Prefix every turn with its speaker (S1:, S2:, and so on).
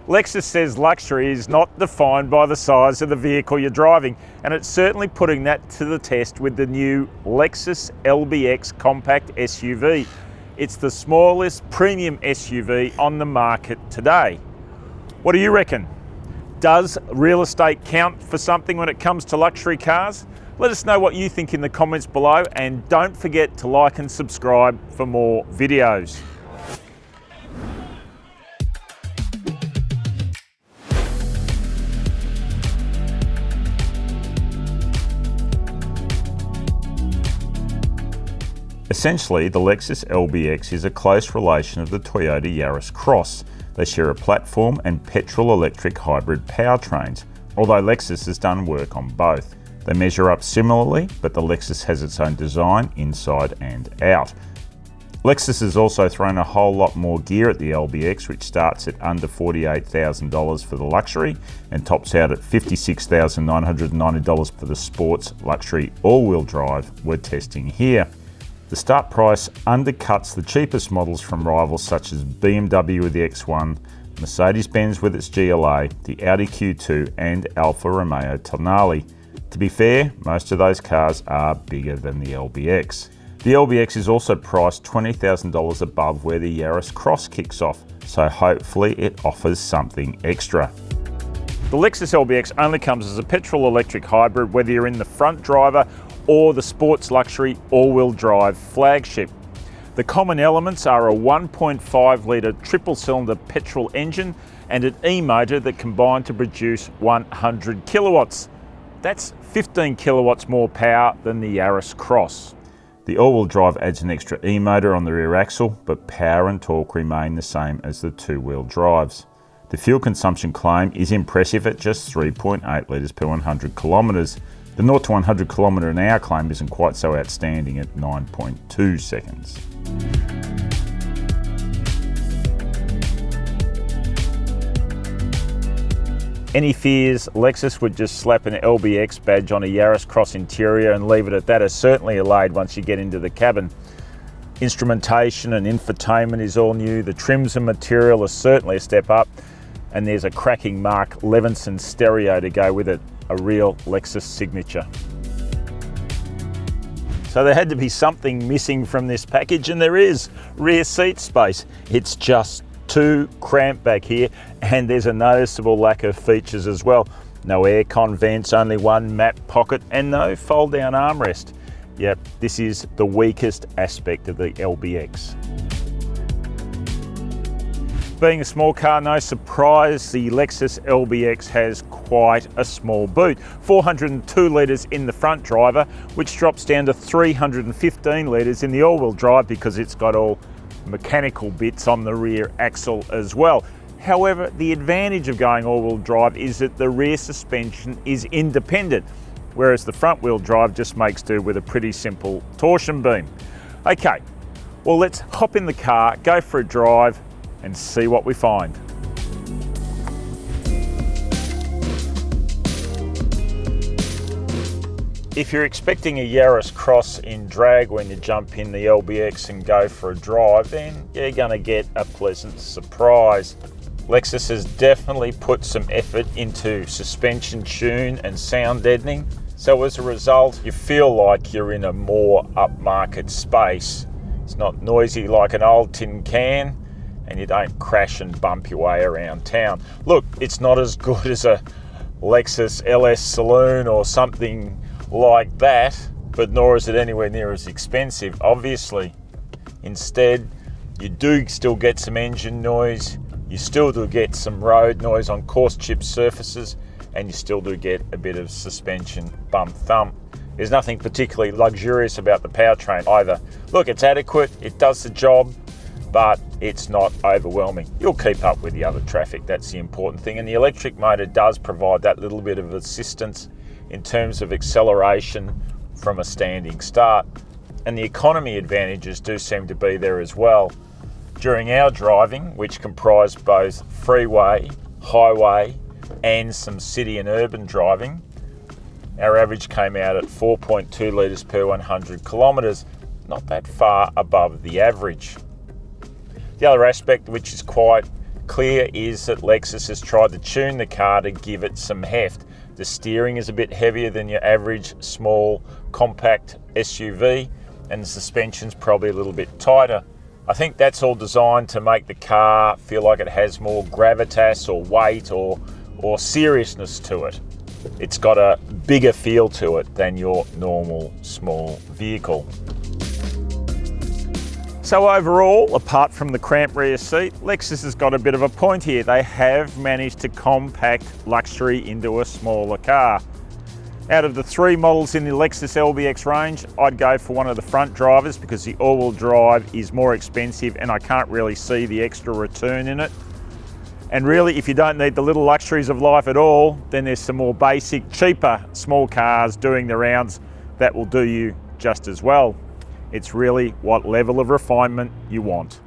S1: Lexus says luxury is not defined by the size of the vehicle you're driving, and it's certainly putting that to the test with the new Lexus LBX compact SUV. It's the smallest premium SUV on the market today. What do you reckon? Does real estate count for something when it comes to luxury cars? Let us know what you think in the comments below, and don't forget to like and subscribe for more videos. Essentially, the Lexus LBX is a close relation of the Toyota Yaris Cross. They share a platform and petrol-electric hybrid powertrains, although Lexus has done work on both. They measure up similarly, but the Lexus has its own design inside and out. Lexus has also thrown a whole lot more gear at the LBX, which starts at under $48,000 for the luxury and tops out at $56,990 for the sports luxury all-wheel drive we're testing here. The start price undercuts the cheapest models from rivals such as BMW with the X1, Mercedes-Benz with its GLA, the Audi Q2 and Alfa Romeo Tonale. To be fair, most of those cars are bigger than the LBX. The LBX is also priced $20,000 above where the Yaris Cross kicks off, so hopefully it offers something extra. The Lexus LBX only comes as a petrol-electric hybrid, whether you're in the front driver or the sports luxury all-wheel drive flagship. The common elements are a 1.5 litre triple-cylinder petrol engine and an e-motor that combine to produce 100 kilowatts. That's 15 kilowatts more power than the Yaris Cross. The all-wheel drive adds an extra e-motor on the rear axle, but power and torque remain the same as the two-wheel drives. The fuel consumption claim is impressive at just 3.8 litres per 100 kilometres. The 0 to 100 km an hour claim isn't quite so outstanding at 9.2 seconds. Any fears Lexus would just slap an LBX badge on a Yaris Cross interior and leave it at that are certainly allayed once you get into the cabin. Instrumentation and infotainment is all new, the trims and material are certainly a step up, and there's a cracking Mark Levinson stereo to go with it. A real Lexus signature. So there had to be something missing from this package, and there is. Rear seat space. It's just too cramped back here, and there's a noticeable lack of features as well. No aircon vents, only one map pocket, and no fold down armrest. Yep, this is the weakest aspect of the LBX. Being a small car, no surprise, the Lexus LBX has quite a small boot. 402 litres in the front driver, which drops down to 315 litres in the all-wheel drive because it's got all mechanical bits on the rear axle as well. However, the advantage of going all-wheel drive is that the rear suspension is independent, whereas the front-wheel drive just makes do with a pretty simple torsion beam. Okay, well, let's hop in the car, go for a drive, and see what we find. If you're expecting a Yaris Cross in drag when you jump in the LBX and go for a drive, then you're going to get a pleasant surprise. Lexus has definitely put some effort into suspension tune and sound deadening, so as a result you feel like you're in a more upmarket space. It's not noisy like an old tin can, and you don't crash and bump your way around town. Look, it's not as good as a Lexus LS Saloon or something like that, but nor is it anywhere near as expensive, obviously. Instead, you do still get some engine noise, you still do get some road noise on coarse chipped surfaces, and you still do get a bit of suspension bump thump. There's nothing particularly luxurious about the powertrain either. Look, it's adequate, it does the job, but it's not overwhelming. You'll keep up with the other traffic, that's the important thing. And the electric motor does provide that little bit of assistance in terms of acceleration from a standing start. And the economy advantages do seem to be there as well. During our driving, which comprised both freeway, highway, and some city and urban driving, our average came out at 4.2 litres per 100 kilometres, not that far above the average. The other aspect which is quite clear is that Lexus has tried to tune the car to give it some heft. The steering is a bit heavier than your average small compact SUV, and the suspension's probably a little bit tighter. I think that's all designed to make the car feel like it has more gravitas or weight or seriousness to it. It's got a bigger feel to it than your normal small vehicle. So overall, apart from the cramped rear seat, Lexus has got a bit of a point here. They have managed to compact luxury into a smaller car. Out of the 3 models in the Lexus LBX range, I'd go for one of the front drivers because the all-wheel drive is more expensive and I can't really see the extra return in it. And really, if you don't need the little luxuries of life at all, then there's some more basic, cheaper, small cars doing the rounds that will do you just as well. It's really what level of refinement you want.